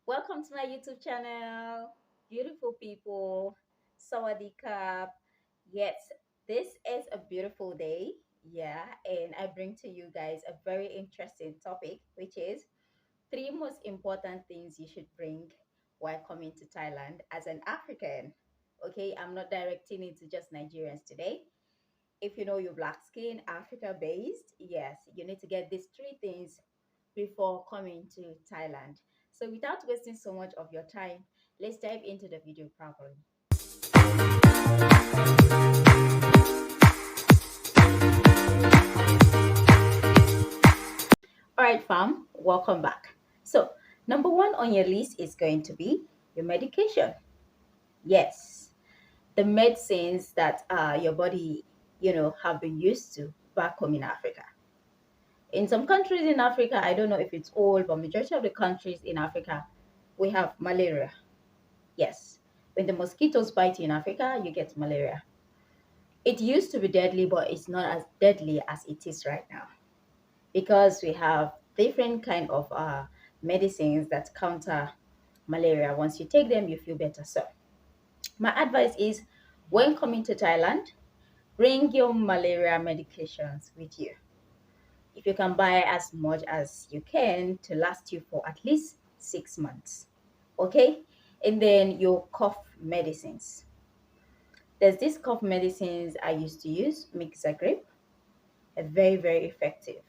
Welcome to my YouTube channel, beautiful people. Sawadee Kap. Yes, this is a beautiful day. Yeah, and I bring to you guys a very interesting topic, which is three most important things you should bring while coming to Thailand as an African. Okay, I'm not directing it to just Nigerians today. If you know you're black skin, Africa based, yes, you need to get these three things before coming to Thailand. So without wasting so much of your time, let's dive into the video properly. All right, fam, welcome back. So, number one on your list is going to be your medication. Yes, the medicines that your body, have been used to back home in Africa. In some countries in Africa, I don't know if it's all, but majority of the countries in Africa, we have malaria. Yes, when the mosquitoes bite you in Africa, you get malaria. It used to be deadly, but it's not as deadly as it is right now because we have different kind of medicines that counter malaria. Once you take them, you feel better. So my advice is when coming to Thailand, bring your malaria medications with you. If you can buy as much as you can to last you for at least 6 months. Okay? And then your cough medicines. There's this cough medicines I used to use, Mixagrip, very, very effective.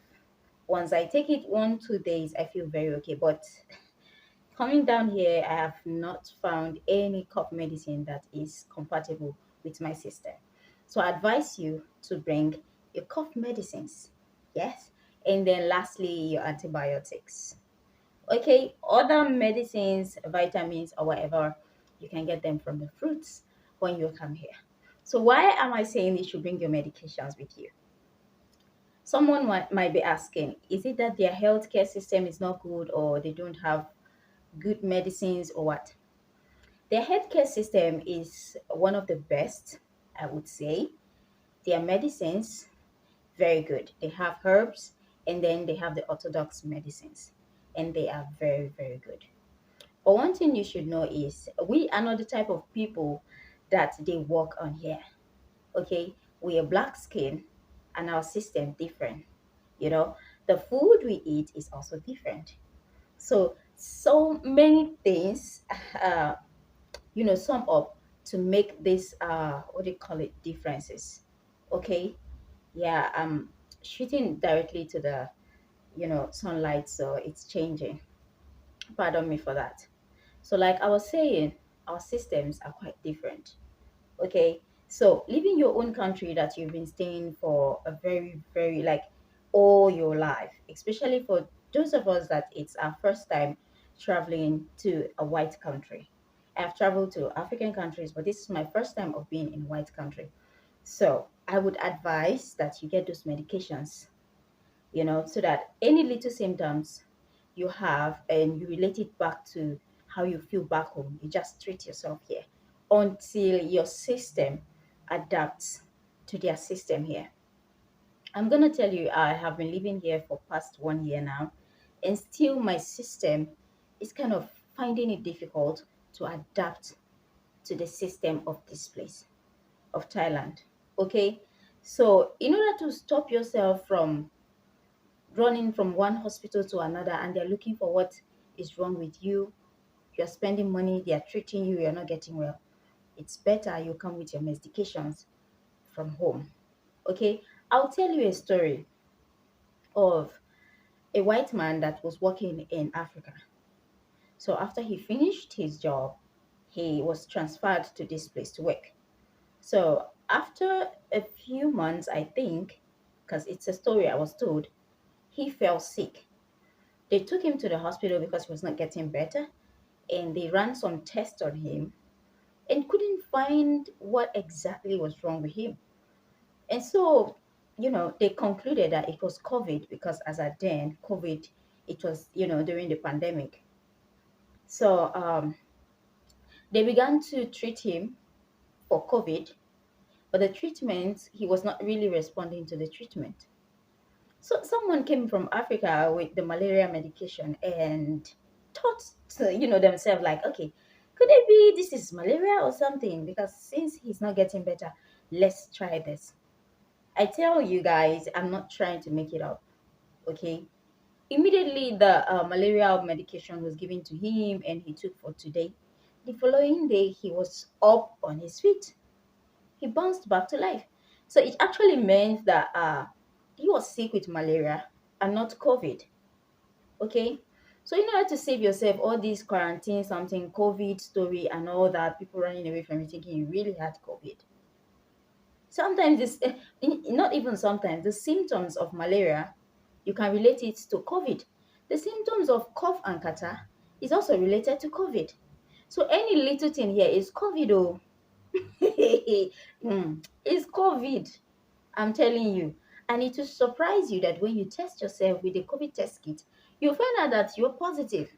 Once I take it 1, 2 days, I feel very okay. But coming down here, I have not found any cough medicine that is compatible with my system. So I advise you to bring your cough medicines. Yes. And then lastly, your antibiotics. Okay, other medicines, vitamins, or whatever, you can get them from the fruits when you come here. So why am I saying you should bring your medications with you? Someone might be asking, is it that their healthcare system is not good or they don't have good medicines or what? Their healthcare system is one of the best, I would say. Their medicines, very good. They have herbs and then they have the orthodox medicines, and they are very, very good. But one thing you should know is we are not the type of people that they work on here. Okay, we are black skin and our system different. You know, the food we eat is also different. So many things, uh, sum up to make this what do you call it, differences. Okay, yeah, I'm shooting directly to the sunlight, so it's changing. Pardon me for that. So, like I was saying, our systems are quite different. Okay, so leaving your own country that you've been staying for a very, very like all your life, especially for those of us that it's our first time traveling to a white country. I've traveled to African countries, but this is my first time of being in white country. So I would advise that you get those medications, so that any little symptoms you have and you relate it back to how you feel back home, you just treat yourself here until your system adapts to their system here. I'm going to tell you, I have been living here for past 1 year now, and still my system is kind of finding it difficult to adapt to the system of this place, of Thailand. Okay, so in order to stop yourself from running from one hospital to another and they're looking for what is wrong with you. You're spending money, they're treating you, you're not getting well. It's better you come with your medications from home. Okay, I'll tell you a story of a white man that was working in Africa. So after he finished his job, he was transferred to this place to work. So after a few months, I think, because it's a story I was told, he fell sick. They took him to the hospital because he was not getting better, and they ran some tests on him and couldn't find what exactly was wrong with him. And so, they concluded that it was COVID because as at then, COVID, it was, during the pandemic. So they began to treat him for COVID, but the treatment, he was not really responding to the treatment. So someone came from Africa with the malaria medication and thought to, themselves like, okay, could it be this is malaria or something? Because since he's not getting better, let's try this. I tell you guys, I'm not trying to make it up. Okay. Immediately, the malaria medication was given to him and he took for today. The following day, he was up on his feet. He bounced back to life. So it actually meant that he was sick with malaria and not COVID. Okay. So in order to save yourself, all these quarantine, something, COVID story, and all that, people running away from you thinking you really had COVID. Sometimes this, not even sometimes, the symptoms of malaria, you can relate it to COVID. The symptoms of cough and catarrh is also related to COVID. So any little thing here is COVID. Oh, it's COVID. I'm telling you. And it will surprise you that when you test yourself with a COVID test kit, you'll find out that you're positive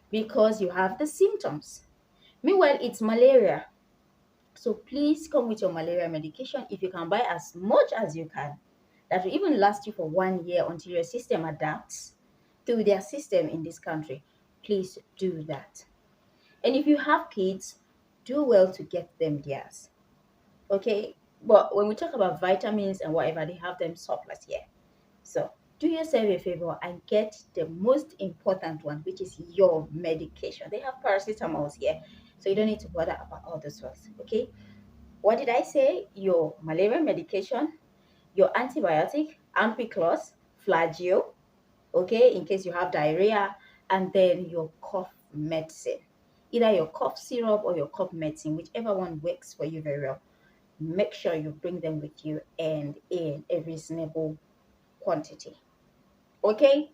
because you have the symptoms. Meanwhile, it's malaria. So please come with your malaria medication if you can buy as much as you can. That will even last you for 1 year until your system adapts to their system in this country. Please do that. And if you have kids, do well to get them theirs. Okay? But when we talk about vitamins and whatever, they have them surplus here. So do yourself a favor and get the most important one, which is your medication. They have paracetamols here, so you don't need to bother about all those ones. Okay? What did I say? Your malaria medication, your antibiotic, ampiclox, flagyl, okay, in case you have diarrhea, and then your cough medicine. Either your cough syrup or your cough medicine, whichever one works for you very well. Make sure you bring them with you and in a reasonable quantity. Okay?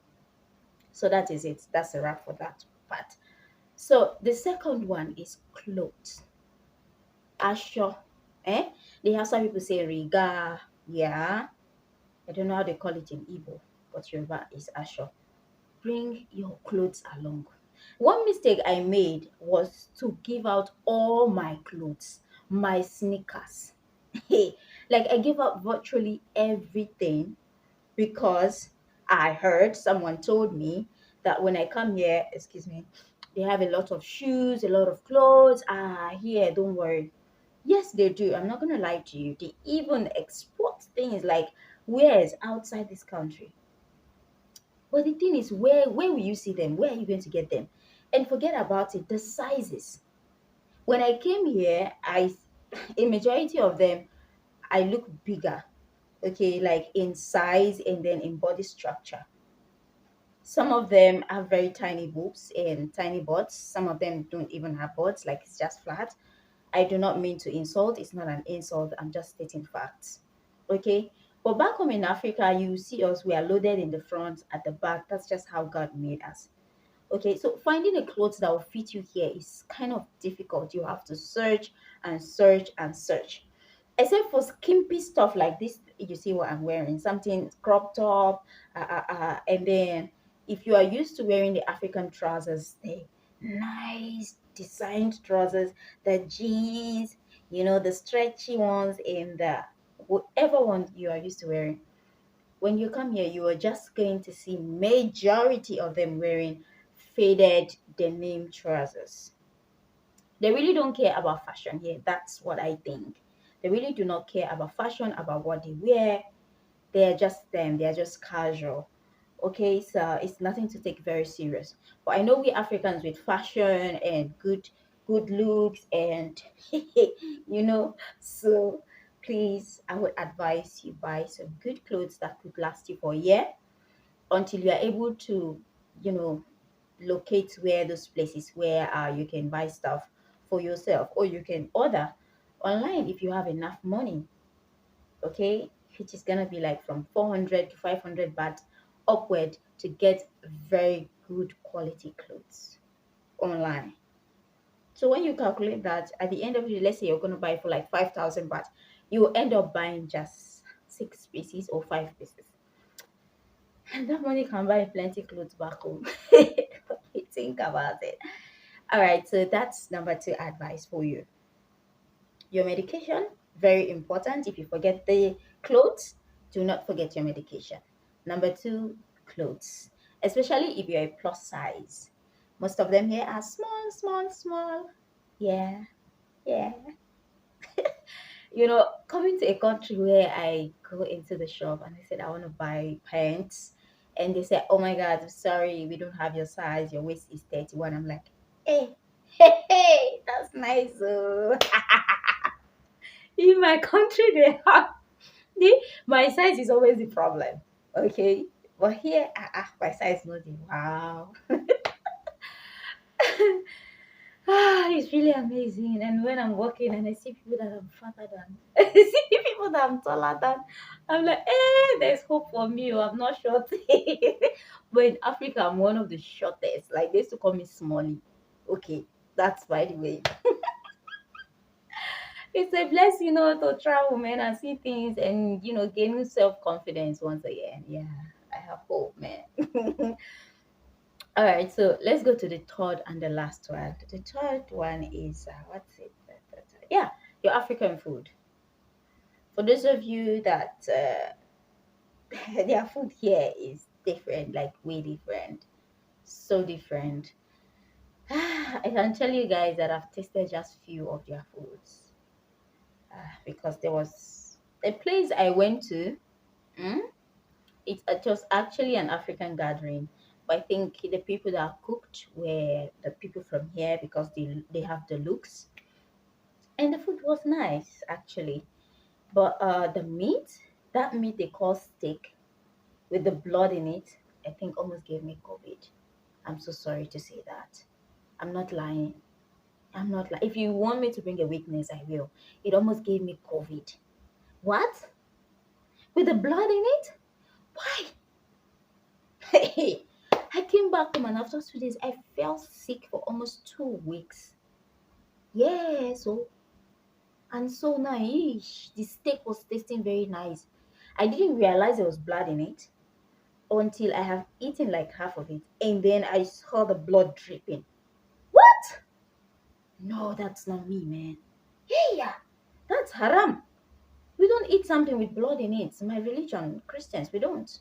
So that is it. That's a wrap for that part. So the second one is clothes. Asho. Eh? They have some people say riga. Yeah. I don't know how they call it in Igbo, but Yoruba is Asho. Bring your clothes along. One mistake I made was to give out all my clothes, my sneakers. Hey, like I gave out virtually everything because I heard someone told me that when I come here, excuse me, they have a lot of shoes, a lot of clothes. Here, don't worry. Yes, they do. I'm not gonna lie to you. They even export things like wares outside this country. But the thing is, where will you see them? Where are you going to get them? And forget about it, the sizes. When I came here, I a majority of them I look bigger, okay, like in size and then in body structure. Some of them have very tiny boobs and tiny butts. Some of them don't even have butts, like it's just flat. I do not mean to insult. It's not an insult. I'm just stating facts. Okay. But back home in Africa, you see us, we are loaded in the front, at the back. That's just how God made us. Okay. So finding a clothes that will fit you here is kind of difficult. You have to search and search and search. Except for skimpy stuff like this, you see what I'm wearing, something crop top, and then if you are used to wearing the African trousers, the nice designed trousers, the jeans, the stretchy ones, and the whatever one you are used to wearing. When you come here, you are just going to see majority of them wearing faded denim trousers. They really don't care about fashion here. That's what I think. They really do not care about fashion, about what they wear. They're just them. They're just casual. Okay, so it's nothing to take very serious. But I know we Africans with fashion and good looks and so please I would advise you buy some good clothes that could last you for a year until you are able to, you know, locate where those places where you can buy stuff for yourself or you can order online if you have enough money. Okay, which is gonna be like from 400 to 500 baht upward to get very good quality clothes online. So when you calculate that at the end of the day, let's say you're gonna buy for like 5,000 baht, you will end up buying just 6 pieces or 5 pieces. And that money can buy plenty clothes back home. Think about it. All right, so that's number two advice for you. Your medication, very important. If you forget the clothes, do not forget your medication. Number two, clothes, especially if you're a plus size. Most of them here are small, small, small. Yeah, yeah. Coming to a country where I go into the shop and I said I want to buy pants, and they said, "Oh my God, sorry, we don't have your size. Your waist is 31." I'm like, "Hey, hey, that's nice. Oh." In my country, my size is always the problem. Okay, but here, my size is not the wow. It's really amazing. And when I'm walking and I see people that I'm fatter than, I see people that I'm taller than, I'm like, there's hope for me. Oh, I'm not short. But in Africa, I'm one of the shortest. Like, they used to call me Smally. Okay, that's by the way. It's a blessing, to travel, man, and see things and, gaining self confidence once again. Yeah, I have hope, man. All right, so let's go to the third and the last one. The third one is what's it? Yeah, your African food. For those of you that their food here is different, like way different, so different. I can tell you guys that I've tasted just few of their foods because there was a place I went to. mm, it was actually an African gathering, but I think the people that cooked were the people from here because they have the looks, and the food was nice actually. But the meat, that meat they call steak with the blood in it, I think almost gave me COVID. I'm so sorry to say that. I'm not lying. I'm not lying. If you want me to bring a weakness, I will. It almost gave me COVID. What? With the blood in it? Why? I came back home and after 2 days, I felt sick for almost 2 weeks. Yeah, so nice. The steak was tasting very nice. I didn't realize there was blood in it until I have eaten like half of it, and then I saw the blood dripping. What? No, that's not me, man. Hey, yeah, that's haram. We don't eat something with blood in it. My religion, Christians, we don't.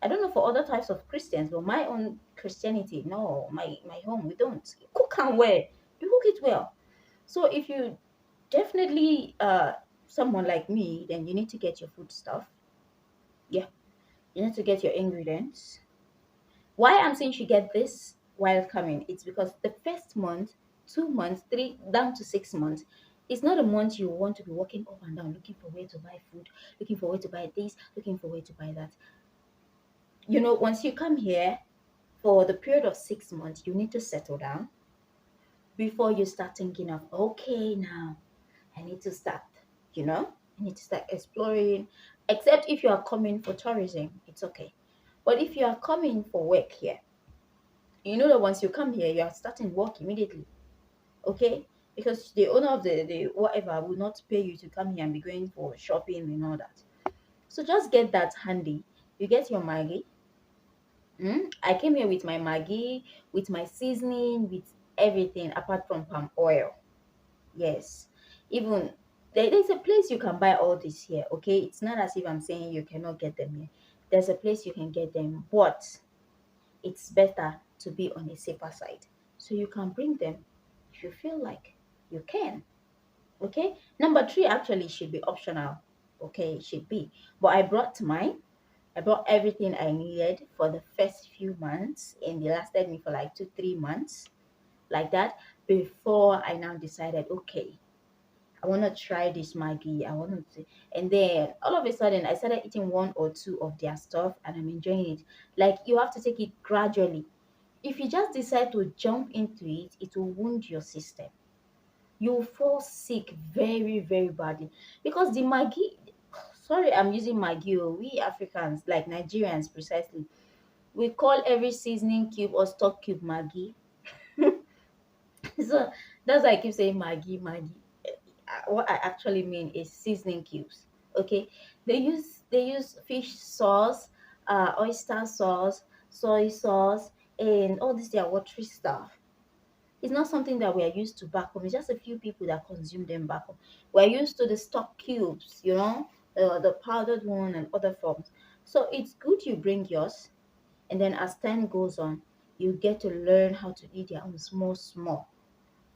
I don't know for other types of Christians, but my own Christianity, no, my home, we don't. You cook and well. You cook it well. So if you definitely someone like me, then you need to get your food stuff. Yeah, you need to get your ingredients. Why I'm saying you get this while coming, it's because the first month, 2 months, three down to 6 months, it's not a month you want to be walking up and down looking for where to buy food, looking for where to buy this, looking for where to buy that. Once you come here for the period of 6 months, you need to settle down before you start thinking of, okay, now I need to start, I need to start exploring. Except if you are coming for tourism, it's okay. But if you are coming for work here, you know that once you come here, you are starting work immediately, okay? Because the owner of the whatever will not pay you to come here and be going for shopping and all that. So just get that handy. You get your Maggi. I came here with my Maggi, with my seasoning, with everything apart from palm oil. Yes. Even there's a place you can buy all this here, okay? It's not as if I'm saying you cannot get them here. There's a place you can get them, but it's better to be on a safer side. So you can bring them if you feel like you can. Okay. Number three actually should be optional. Okay, it should be. But I brought mine. I brought everything I needed for the first few months, and they lasted me for like 2, 3 months, like that, before I now decided, okay, I want to try this Maggie. I want to, and then all of a sudden, I started eating one or two of their stuff, and I'm enjoying it. Like you have to take it gradually. If you just decide to jump into it, it will wound your system. You will fall sick very, very badly because the Maggie. Sorry, I'm using Maggie. Oh, we Africans, like Nigerians precisely, we call every seasoning cube or stock cube Maggie. So that's why I keep saying Maggie, Maggie. What I actually mean is seasoning cubes. Okay, they use fish sauce, oyster sauce, soy sauce, and all this their watery stuff. It's not something that we are used to back home. It's just a few people that consume them back home. We're used to the stock cubes, the powdered one and other forms. So it's good you bring yours, and then as time goes on, You get to learn how to eat their own small, small.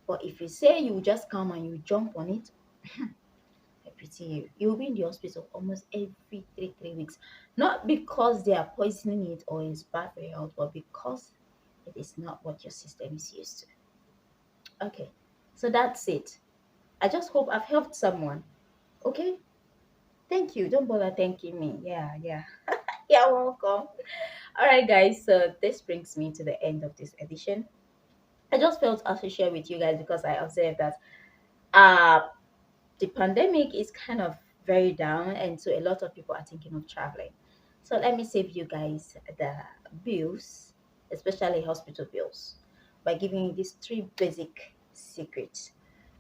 But if you say you just come and you jump on it, I pity you. You'll be in the hospital almost every three weeks. Not because they are poisoning it or it's bad for your health, but because it is not what your system is used to. Okay, so that's it. I just hope I've helped someone. Okay, thank you. Don't bother thanking me. Yeah, yeah. You're welcome. All right, guys. So this brings me to the end of this edition. I just felt I should share with you guys because I observed that uh the pandemic is kind of very down, and so a lot of people are thinking of traveling. So let me save you guys the bills, especially hospital bills, by giving you these three basic secrets.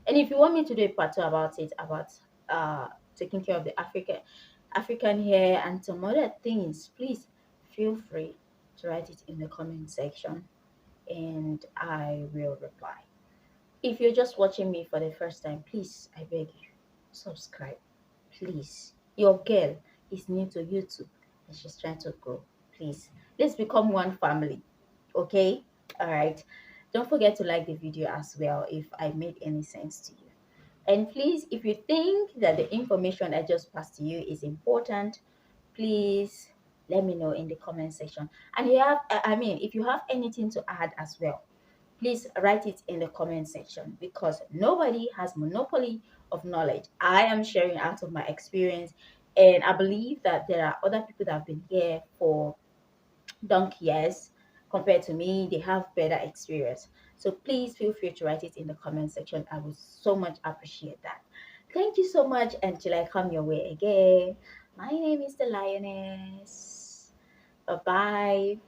And if you want me to do a part two about it, about uh taking care of the African hair and some other things, please feel free to write it in the comment section and I will reply. If you're just watching me for the first time, please, I beg you, subscribe. Please. Your girl is new to YouTube and she's trying to grow. Please, let's become one family. Okay? All right. Don't forget to like the video as well if I made any sense to you. And please, if you think that the information I just passed to you is important, please let me know in the comment section. And you have, I mean, if you have anything to add as well, please write it in the comment section because nobody has monopoly of knowledge. I am sharing out of my experience, and I believe that there are other people that have been here for donkey years compared to me. They have better experience. So please feel free to write it in the comment section. I would so much appreciate that. Thank you so much until I come your way again. My name is the Lioness. Bye bye.